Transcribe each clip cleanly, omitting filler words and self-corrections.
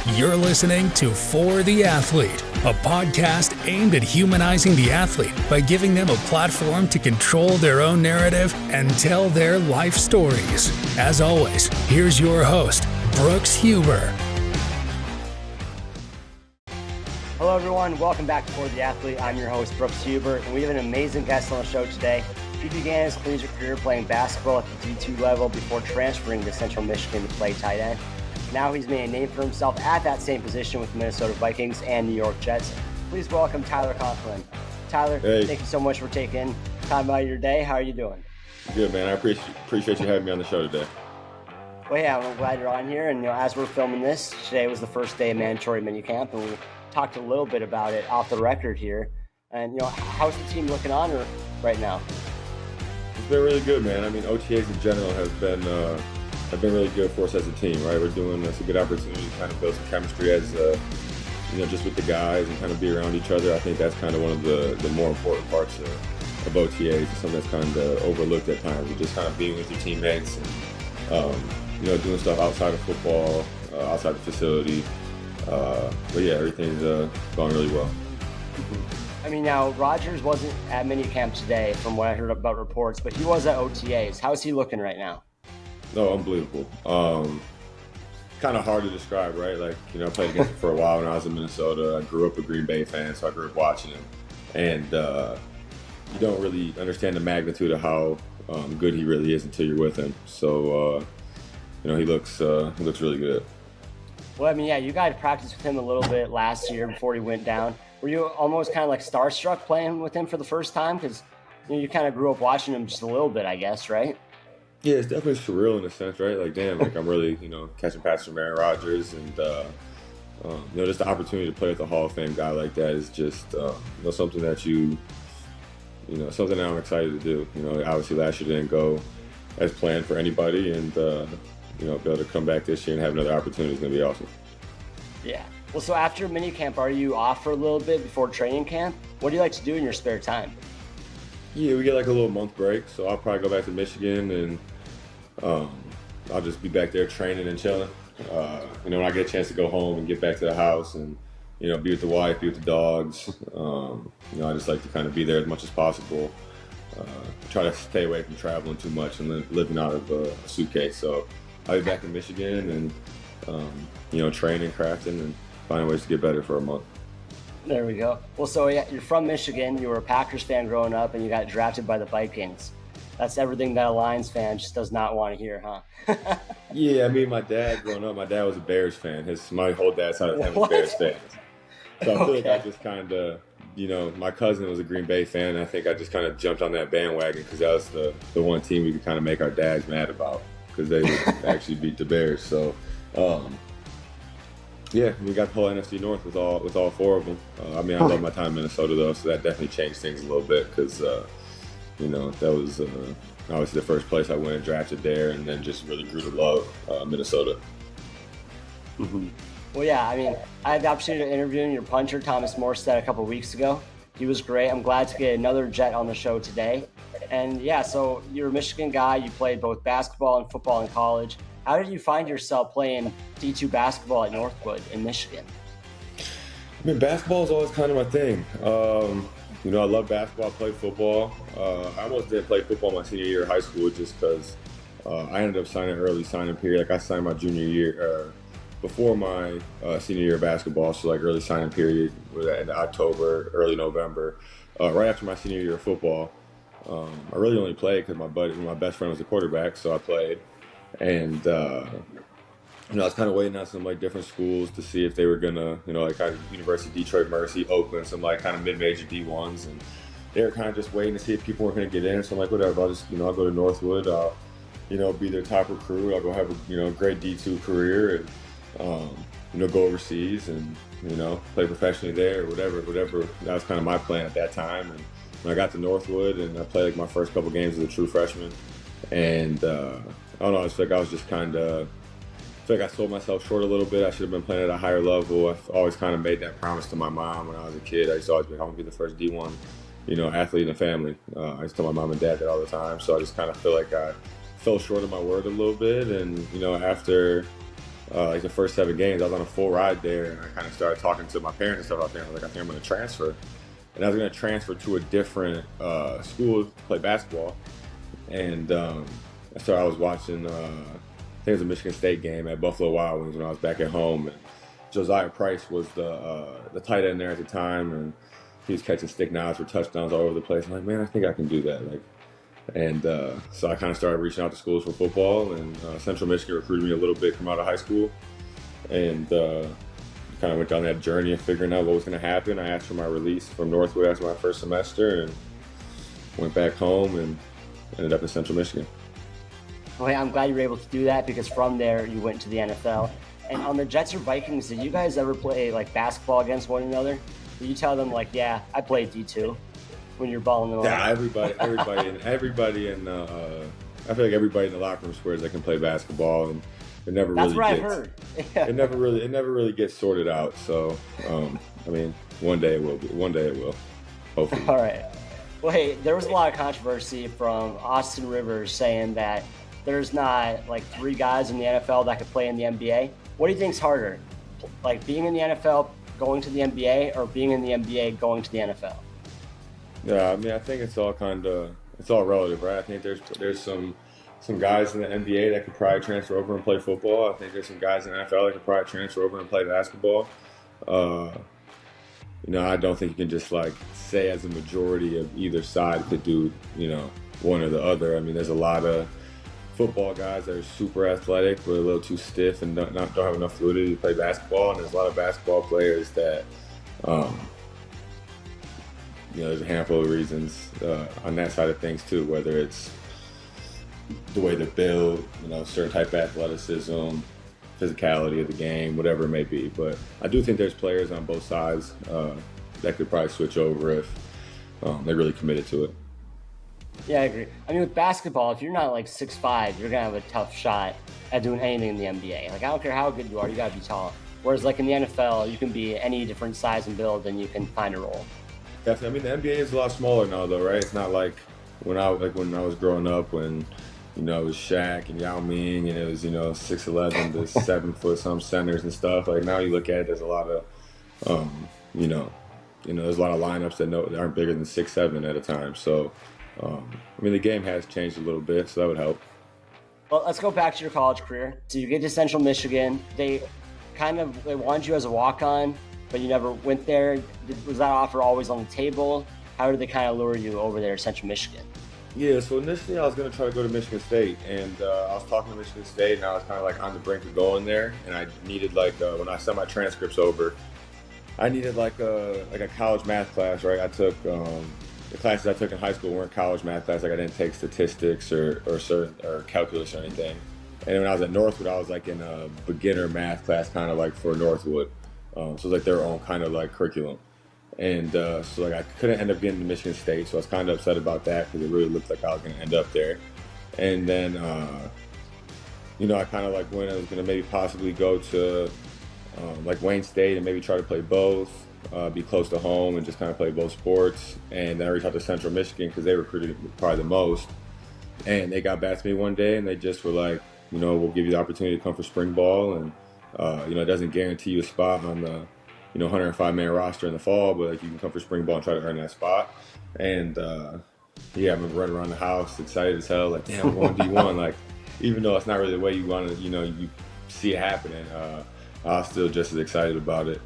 You're listening to For the Athlete, a podcast aimed at humanizing the athlete by giving them a platform to control their own narrative and tell their life stories. As always, here's your host, Brooks Huber. Hello everyone, welcome back to For the Athlete. I'm your host, Brooks Huber, and we have an amazing guest on the show today. He began his collegiate career playing basketball at the D2 level before transferring to Central Michigan to play tight end. Now he's made a name for himself at that same position with the Minnesota Vikings and New York Jets. Please welcome Tyler Conklin. Tyler, Thank you so much for taking time out of your day. How are you doing? Good, man. I appreciate you having me on the show today. Well, yeah, I'm glad you're on here. And as we're filming this, today was the first day of mandatory minicamp, and we talked a little bit about it off the record here. And how's the team looking on right now? It's been really good, man. I mean, OTAs in general have been really good for us as a team, right? We're doing it's a good opportunity to kind of build some chemistry as just with the guys and kind of be around each other. I think that's kind of one of the more important parts of OTAs. It's something that's kind of overlooked at times. You're just kind of being with your teammates and doing stuff outside of football, outside the facility. But yeah, everything's going really well. I mean, now Rodgers wasn't at minicamp today, from what I heard about reports, but he was at OTAs. How's he looking right now? No, unbelievable. Kind of hard to describe, right? Like, I played against him for a while when I was in Minnesota. I grew up a Green Bay fan, so I grew up watching him. And you don't really understand the magnitude of how good he really is until you're with him. So, he looks really good. Well, I mean, yeah, you guys practiced with him a little bit last year before he went down. Were you almost kind of like starstruck playing with him for the first time? Because you kind of grew up watching him just a little bit, I guess, right? Yeah, it's definitely surreal in a sense, right? Like, damn, like I'm really, catching passes from Aaron Rodgers, and just the opportunity to play with a Hall of Fame guy like that is just, something that something that I'm excited to do. Obviously last year didn't go as planned for anybody, and be able to come back this year and have another opportunity is gonna be awesome. Yeah. Well, so after minicamp, are you off for a little bit before training camp? What do you like to do in your spare time? Yeah, we get like a little month break, so I'll probably go back to Michigan and I'll just be back there training and chilling. When I get a chance to go home and get back to the house and, be with the wife, be with the dogs, I just like to kind of be there as much as possible. Try to stay away from traveling too much and living out of a suitcase. So I'll be back in Michigan and, training, crafting, and finding ways to get better for a month. There we go. Well, so yeah, you're from Michigan. You were a Packers fan growing up, and you got drafted by the Vikings. That's everything that a Lions fan just does not want to hear, huh? Yeah, I mean, my dad growing up, my dad was a Bears fan. My whole dad's side of the family was Bears fans. So I feel like I just kind of, my cousin was a Green Bay fan, and I think I just kind of jumped on that bandwagon because that was the one team we could kind of make our dads mad about because they would actually beat the Bears. So, yeah, we got the whole NFC North with all four of them. I love my time in Minnesota, though, so that definitely changed things a little bit because, that was obviously the first place I went and drafted there, and then just really grew to love Minnesota. Mm-hmm. Well, yeah, I had the opportunity to interview your puncher, Thomas Morstead, a couple of weeks ago. He was great. I'm glad to get another Jet on the show today. And yeah, so you're a Michigan guy. You played both basketball and football in college. How did you find yourself playing D2 basketball at Northwood in Michigan? Basketball is always kind of my thing. I love basketball. I played football. I almost didn't play football my senior year of high school just because I ended up signing early signing period. Like I signed my junior year before my senior year of basketball, so like early signing period was in October, early November. Right after my senior year of football, I really only played because my best friend was a quarterback, so I played. And I was kind of waiting on some like different schools to see if they were gonna, like University of Detroit Mercy, Oakland, some like kind of mid-major D1s, and they were kind of just waiting to see if people weren't gonna get in. So I'm like, whatever, I'll just, I'll go to Northwood, I'll, be their top recruit, I'll go have a, great D2 career, and go overseas and play professionally there, or whatever. That was kind of my plan at that time. And when I got to Northwood and I played like my first couple games as a true freshman, and I don't know, I just feel like I was just kind of. I feel like I sold myself short a little bit. I should have been playing at a higher level. I've always kind of made that promise to my mom when I was a kid. I used to always be, I want to be the first D1, athlete in the family. I used to tell my mom and dad that all the time. So I just kind of feel like I fell short of my word a little bit. And, after like the first 7 games, I was on a full ride there, and I kind of started talking to my parents and stuff out there. I was like, I think I'm going to transfer. And I was going to transfer to a different school to play basketball. And so I was watching, I think it was a Michigan State game at Buffalo Wild Wings when I was back at home. And Josiah Price was the tight end there at the time, and he was catching stick knives for touchdowns all over the place. I'm like, man, I think I can do that. So I kind of started reaching out to schools for football, and Central Michigan recruited me a little bit from out of high school, and kind of went down that journey of figuring out what was going to happen. I asked for my release from Northwood after my first semester, and went back home and ended up in Central Michigan. Well, I'm glad you were able to do that, because from there you went to the NFL. And on the Jets or Vikings, did you guys ever play like basketball against one another? Did you tell them like, yeah, I played D2 when you're balling them? Yeah, everybody, I feel like everybody in the locker room swears they can play basketball, and it never That's really what gets. I've heard. It never really gets sorted out. So, I mean, one day it will be. One day it will. Hopefully. All right. Well, hey, there was a lot of controversy from Austin Rivers saying that there's not like 3 guys in the NFL that could play in the NBA. What do you think's harder, like being in the NFL, going to the NBA, or being in the NBA, going to the NFL? Yeah, I mean, I think it's all relative, right? I think there's some guys in the NBA that could probably transfer over and play football. I think there's some guys in the NFL that could probably transfer over and play basketball. I don't think you can just like say as a majority of either side could do, one or the other. I mean, there's a lot of football guys that are super athletic but a little too stiff and don't have enough fluidity to play basketball, and there's a lot of basketball players that there's a handful of reasons on that side of things too, whether it's the way they build, certain type of athleticism, physicality of the game, whatever it may be. But I do think there's players on both sides that could probably switch over if they really committed to it. Yeah, I agree. I mean, with basketball, if you're not like 6'5", you're gonna have a tough shot at doing anything in the NBA. Like, I don't care how good you are, you gotta be tall. Whereas, like in the NFL, you can be any different size and build, and you can find a role. Definitely. I mean, the NBA is a lot smaller now, though, right? It's not like when I was growing up, when it was Shaq and Yao Ming, and it was 6'11" to 7 foot some centers and stuff. Like now, you look at it, there's a lot of there's a lot of lineups that aren't bigger than 6'7" at a time. So. The game has changed a little bit, so that would help. Well, let's go back to your college career. So you get to Central Michigan. They wanted you as a walk-on, but you never went there. Was that offer always on the table? How did they kind of lure you over there to Central Michigan? Yeah, so initially I was going to try to go to Michigan State, and I was talking to Michigan State, and I was kind of like on the brink of going there, and I needed when I sent my transcripts over, I needed like a college math class, right? I took the classes I took in high school weren't college math classes. Like I didn't take statistics or calculus or anything. And when I was at Northwood, I was like in a beginner math class, kind of like for Northwood. So it was like their own kind of like curriculum. And so like I couldn't end up getting to Michigan State, so I was kind of upset about that because it really looked like I was going to end up there. And then, I kind of like when I was going to maybe possibly go to like Wayne State and maybe try to play both. Be close to home and just kind of play both sports. And then I reached out to Central Michigan because they recruited probably the most. And they got back to me one day and they just were like, we'll give you the opportunity to come for spring ball. And, it doesn't guarantee you a spot on the, 105-man roster in the fall, but like you can come for spring ball and try to earn that spot. And, I remember running around the house excited as hell, like, damn, we're going D1. Like, even though it's not really the way you want to, you see it happening, I was still just as excited about it.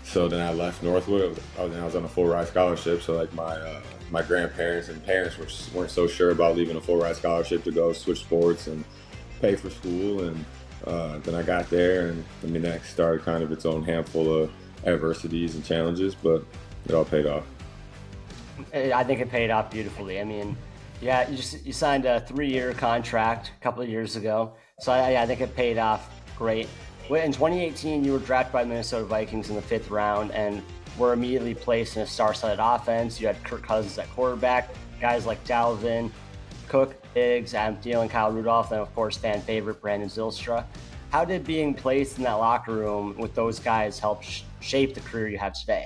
So then I left Northwood. I was on a full ride scholarship. So like my grandparents and parents weren't so sure about leaving a full ride scholarship to go switch sports and pay for school. And then I got there, and that started kind of its own handful of adversities and challenges, but it all paid off. I think it paid off beautifully. You signed a 3-year contract a couple of years ago, so I think it paid off great. In 2018, you were drafted by the Minnesota Vikings in the 5th round and were immediately placed in a star-studded offense. You had Kirk Cousins at quarterback, guys like Dalvin Cook, Diggs, Adam Thielen, Kyle Rudolph, and of course fan favorite Brandon Zylstra. How did being placed in that locker room with those guys help shape the career you have today?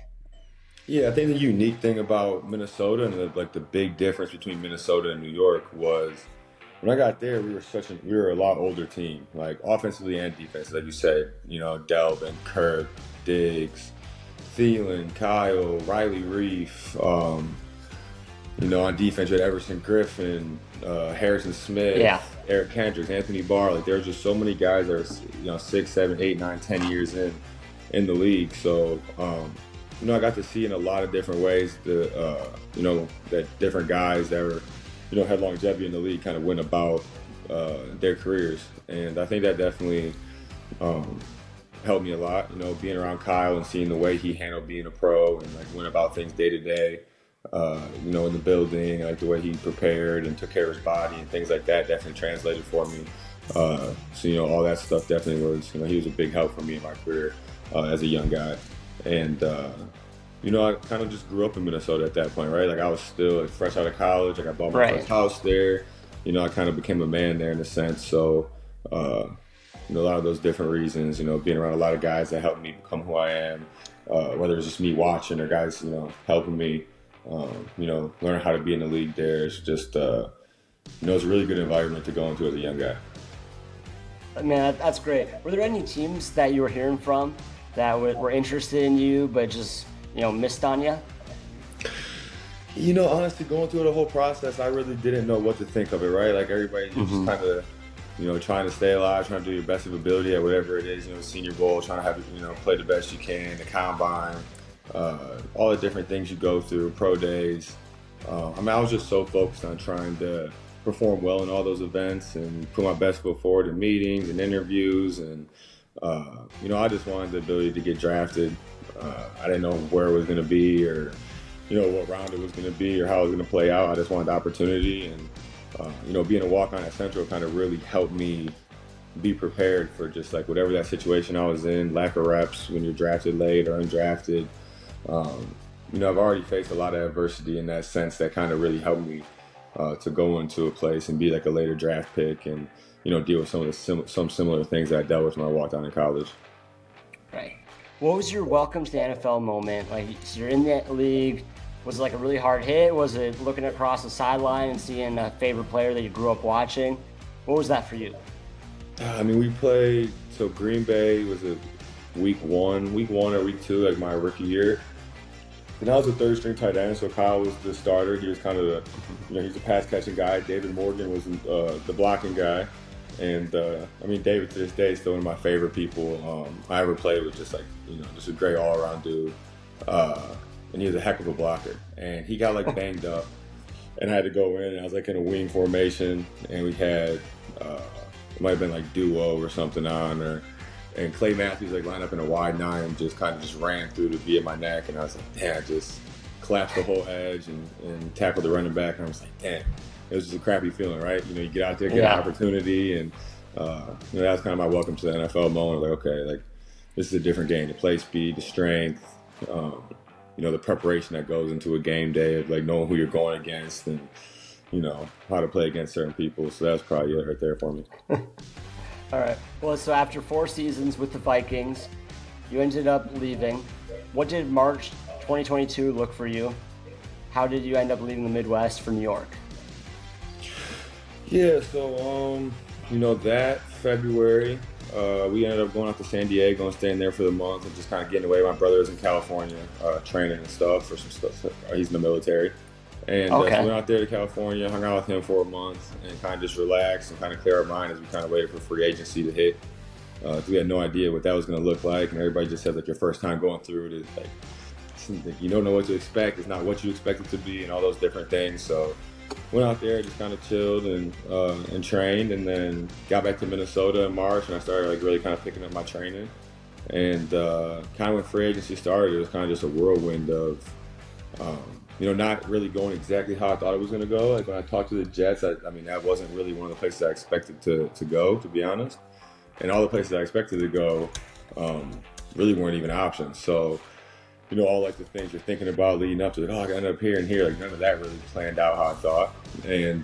Yeah, I think the unique thing about Minnesota and the big difference between Minnesota and New York was when I got there, we were a lot older team, like offensively and defensively, like you said. Delvin, Kirk, Diggs, Thielen, Kyle, Riley Reef. On defense, you had Everson Griffin, Harrison Smith, Eric Kendricks, Anthony Barr. Like, there were just so many guys that are 6, 7, 8, 9, 10 years in the league. So, I got to see in a lot of different ways that different guys that were, had longevity in the league kind of went about their careers. And I think that definitely helped me a lot, being around Kyle and seeing the way he handled being a pro and like went about things day to day, in the building, like the way he prepared and took care of his body and things like that definitely translated for me. So, all that stuff definitely was, he was a big help for me in my career as a young guy. And, I kind of just grew up in Minnesota at that point, right? Like, I was still fresh out of college. Like, I bought my first house there. I kind of became a man there in a sense. So, a lot of those different reasons, being around a lot of guys that helped me become who I am, whether it's just me watching or guys, helping me, learn how to be in the league there. It's just, it's a really good environment to go into as a young guy. Man, that's great. Were there any teams that you were hearing from that were interested in you but just, missed on you? Honestly, going through the whole process, I really didn't know what to think of it, right? Like, everybody just kind of, trying to stay alive, trying to do your best of ability at whatever it is, Senior Bowl, trying to have, play the best you can, the combine, all the different things you go through, pro days. I was just so focused on trying to perform well in all those events and put my best foot forward in meetings and interviews. And, I just wanted the ability to get drafted. I didn't know where it was going to be or, what round it was going to be or how it was going to play out. I just wanted the opportunity. And, being a walk-on at Central kind of really helped me be prepared for just like whatever that situation I was in, lack of reps when you're drafted late or undrafted. I've already faced a lot of adversity in that sense that kind of really helped me to go into a place and be like a later draft pick and, deal with some similar things that I dealt with when I walked out in college. Right. What was your welcome to the NFL moment? Like, so you're in that league. Was it like a really hard hit? Was it looking across the sideline and seeing a favorite player that you grew up watching? What was that for you? We played, so Green Bay was a week one or week two, like my rookie year. And I was a third string tight end, so Kyle was the starter. He was kind of he's a pass catching guy. David Morgan was the blocking guy. And David to this day is still one of my favorite people I ever played with, just like, just a great all around dude. And he was a heck of a blocker. And he got like banged up and I had to go in, and I was like in a wing formation, and we had, it might have been like duo or something on, and Clay Matthews like lined up in a wide nine and just kind of just ran through to be at my neck, and I was like, damn, I just collapsed the whole edge and tackled the running back, and I was like, damn. It was just a crappy feeling, right? You get out there, get an opportunity, and that was kind of my welcome to the NFL moment. Like, okay, like this is a different game. The play speed, the strength, the preparation that goes into a game day of like knowing who you're going against and how to play against certain people. So that's probably it right there for me. All right. Well, so after 4 seasons with the Vikings, you ended up leaving. What did March 2022 look for you? How did you end up leaving the Midwest for New York? Yeah, so, that February, we ended up going out to San Diego and staying there for the month and just kind of getting away. My brother was in California training and stuff for some stuff. He's in the military. And so we went out there to California, hung out with him for a month and kind of just relaxed and kind of clear our mind as we kind of waited for free agency to hit. We had no idea what that was going to look like. And everybody just said, like, your first time going through it is like, you don't know what to expect. It's not what you expect it to be and all those different things. So went out there, just kind of chilled and trained, and then got back to Minnesota in March, and I started like really kind of picking up my training. And kind of when free agency started, it was kind of just a whirlwind of, not really going exactly how I thought it was going to go. Like when I talked to the Jets, that wasn't really one of the places I expected to go, to be honest. And all the places I expected to go really weren't even options. So, all like the things you're thinking about leading up to, like, I got to end up here and here, like none of that really planned out how I thought. And,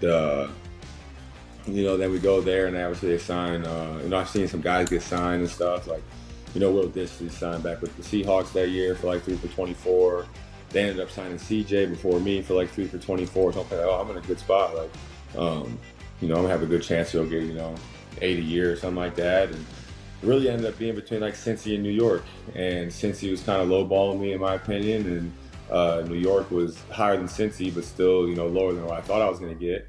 then we go there and obviously they sign, I've seen some guys get signed and stuff, like, Will Disley signed back with the Seahawks that year for like 3 for 24. They ended up signing CJ before me for like 3 for 24. So I'm like, I'm in a good spot. Like, I'm gonna have a good chance to go get 8 a year or something like that. And it really ended up being between like Cincy and New York, and Cincy was kind of lowballing me in my opinion, and New York was higher than Cincy, but still lower than what I thought I was gonna get.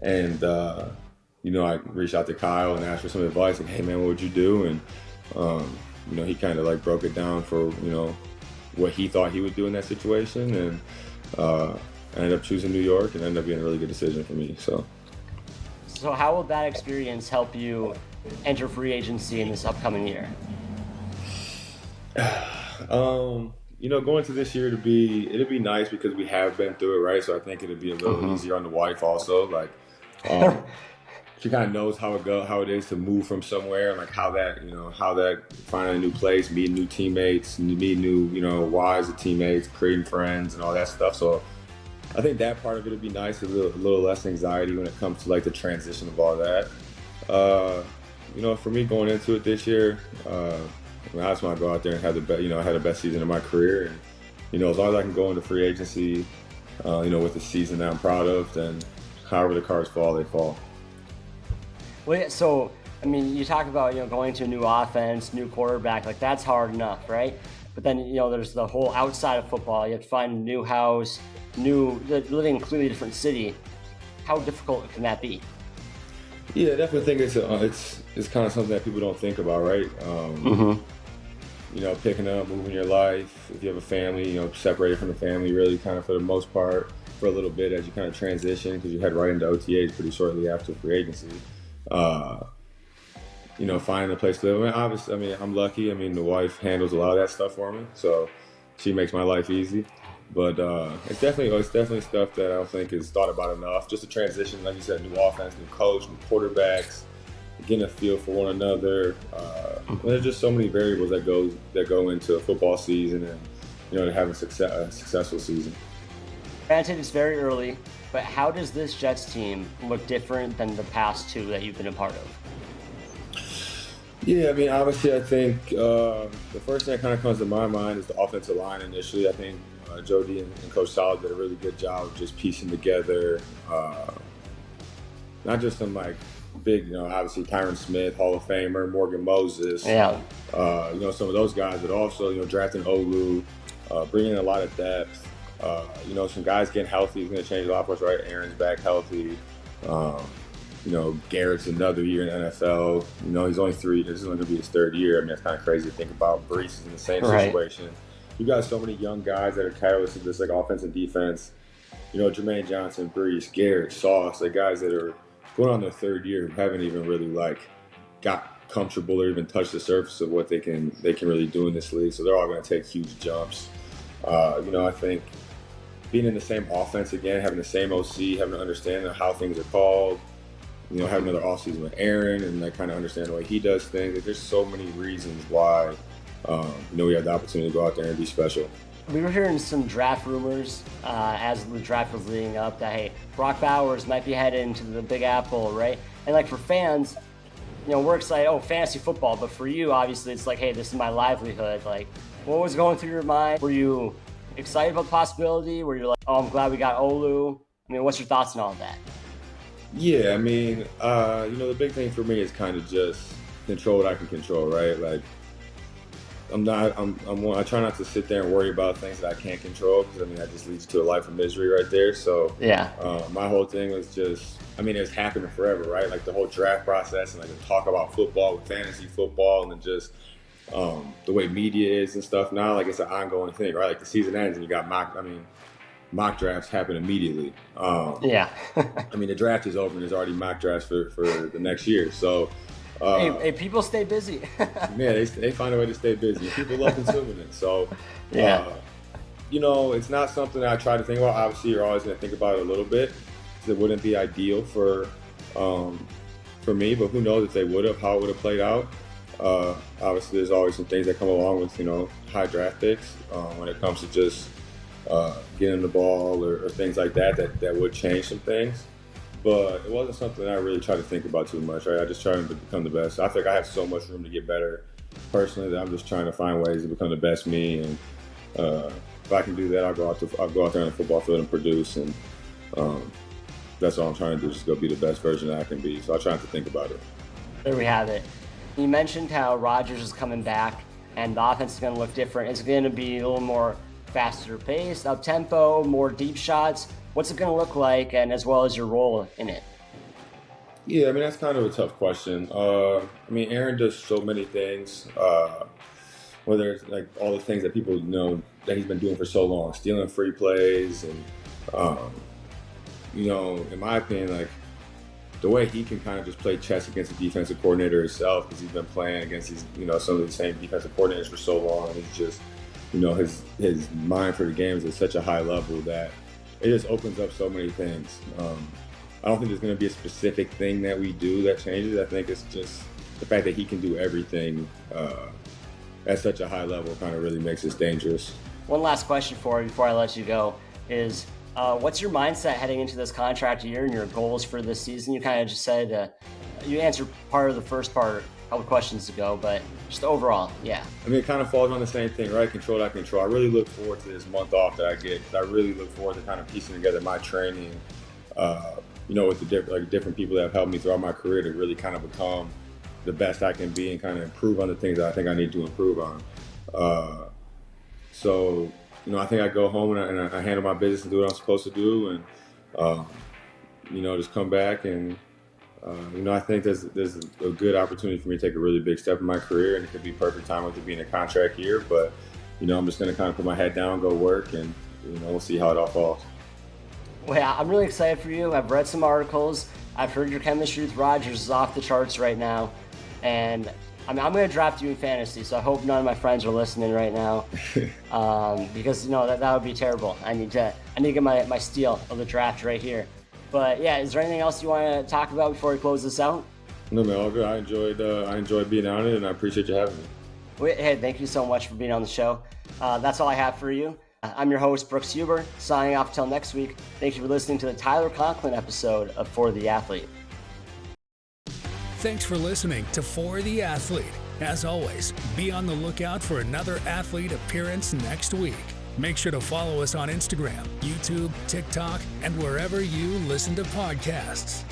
And I reached out to Kyle and asked for some advice, like, hey man, what would you do? And he kind of like broke it down for what he thought he would do in that situation, and I ended up choosing New York, and ended up being a really good decision for me. So how will that experience help you enter free agency in this upcoming year? Going to this year, it'll be nice because we have been through it, right? So I think it'll be a little easier on the wife also. Like, she kind of knows how it is to move from somewhere, and like how that finding a new place, meeting new teammates, meeting new wives of teammates, creating friends, and all that stuff. So I think that part of it would be nice, a little less anxiety when it comes to like the transition of all that. For me going into it this year, I just want to go out there and have the best season of my career, and as long as I can go into free agency, with a season that I'm proud of, then however the cards fall, they fall. Well, yeah, so you talk about going to a new offense, new quarterback, like that's hard enough, right? But then there's the whole outside of football. You have to find a new house, living in a completely different city. How difficult can that be? Yeah, I definitely think it's kind of something that people don't think about, right? Picking up, moving your life. If you have a family, separated from the family, really kind of for the most part for a little bit as you kind of transition, because you head right into OTAs pretty shortly after free agency. Finding a place to live. Obviously, I'm lucky. The wife handles a lot of that stuff for me, so she makes my life easy. But it's definitely stuff that I don't think is thought about enough. Just a transition, like you said, new offense, new coach, new quarterbacks, getting a feel for one another. There's just so many variables that go into a football season, and to have a successful season. Granted, it's very early, but how does this Jets team look different than the past two that you've been a part of? Yeah, obviously, I think the first thing that kind of comes to my mind is the offensive line initially. I think Jody and Coach Solid did a really good job of just piecing together, not just some like big, obviously Tyron Smith, Hall of Famer, Morgan Moses, some of those guys, but also, drafting Olu, bringing in a lot of depth. Some guys getting healthy is going to change a lot for us, right? Aaron's back healthy. Garrett's another year in the NFL. He's only 3. This is only going to be his 3rd year. That's kind of crazy to think about. Brees is in the same situation. You got so many young guys that are catalysts of this, like, offense and defense. Jermaine Johnson, Brees, Garrett, Sauce, like guys that are going on their 3rd year who haven't even really, like, got comfortable or even touched the surface of what they can really do in this league. So they're all going to take huge jumps. I think being in the same offense again, having the same OC, having to understand how things are called, having another offseason with Aaron and like kind of understand the way he does things. Like, there's so many reasons why we have the opportunity to go out there and be special. We were hearing some draft rumors as the draft was leading up that, hey, Brock Bowers might be headed into the Big Apple, right? And like for fans, we're excited, fantasy football, but for you, obviously, it's like, hey, this is my livelihood. Like, what was going through your mind? Were you excited about the possibility? Were you like, I'm glad we got Olu? What's your thoughts on all of that? Yeah, the big thing for me is kind of just control what I can control, right? Like, I try not to sit there and worry about things that I can't control, because that just leads to a life of misery right there. So yeah, my whole thing was just, it's happening forever, right? Like the whole draft process and like the talk about football with fantasy football, and then just the way media is and stuff now, like it's an ongoing thing, right? Like the season ends and you got mock drafts happen immediately. The draft is over and there's already mock drafts for the next year. So hey, people stay busy. Yeah, they find a way to stay busy. People love consuming it. So it's not something that I try to think about. Obviously, you're always going to think about it a little bit, because it wouldn't be ideal for me, but who knows if they would have, how it would have played out. Obviously, there's always some things that come along with high draft picks when it comes to just getting the ball or things like that would change some things. But it wasn't something that I really tried to think about too much, right? I just tried to become the best. I think I have so much room to get better personally that I'm just trying to find ways to become the best me. And if I can do that, I'll go out there on the football field and produce. And that's all I'm trying to do, just go be the best version that I can be. So I try not to think about it. There we have it. You mentioned how Rodgers is coming back and the offense is going to look different. It's going to be a little more faster paced, up tempo, more deep shots. What's it going to look like, and as well as your role in it? Yeah, I mean, that's kind of a tough question. Aaron does so many things, whether it's like all the things that people know that he's been doing for so long, stealing free plays, and in my opinion, like the way he can kind of just play chess against the defensive coordinator himself, because he's been playing against these, some of the same defensive coordinators for so long. And he's just, his mind for the game is at such a high level that it just opens up so many things. I don't think there's going to be a specific thing that we do that changes. I think it's just the fact that he can do everything at such a high level kind of really makes us dangerous. One last question for you before I let you go is, what's your mindset heading into this contract year and your goals for this season? You kind of just said, you answered part of the first part a couple questions ago, but just overall, yeah. I mean, it kind of falls on the same thing, right? Control that control. I really look forward to this month off that I get. I really look forward to kind of piecing together my training, with the different people that have helped me throughout my career to really kind of become the best I can be and kind of improve on the things that I think I need to improve on. I think I go home and I handle my business and do what I'm supposed to do, and just come back and I think there's a good opportunity for me to take a really big step in my career, and it could be perfect time with it being a contract year. But I'm just going to kind of put my head down, go work, and we'll see how it all falls. Well, yeah, I'm really excited for you. I've read some articles. I've heard your chemistry with Rodgers is off the charts right now, and I'm going to draft you in fantasy, so I hope none of my friends are listening right now, because that would be terrible. I need to get my steal of the draft right here. But yeah, is there anything else you want to talk about before we close this out? No, man, all good. I enjoyed being on it, and I appreciate you having me. Hey, thank you so much for being on the show. That's all I have for you. I'm your host, Brooks Huber, signing off until next week. Thank you for listening to the Tyler Conklin episode of For the Athlete. Thanks for listening to For the Athlete. As always, be on the lookout for another athlete appearance next week. Make sure to follow us on Instagram, YouTube, TikTok, and wherever you listen to podcasts.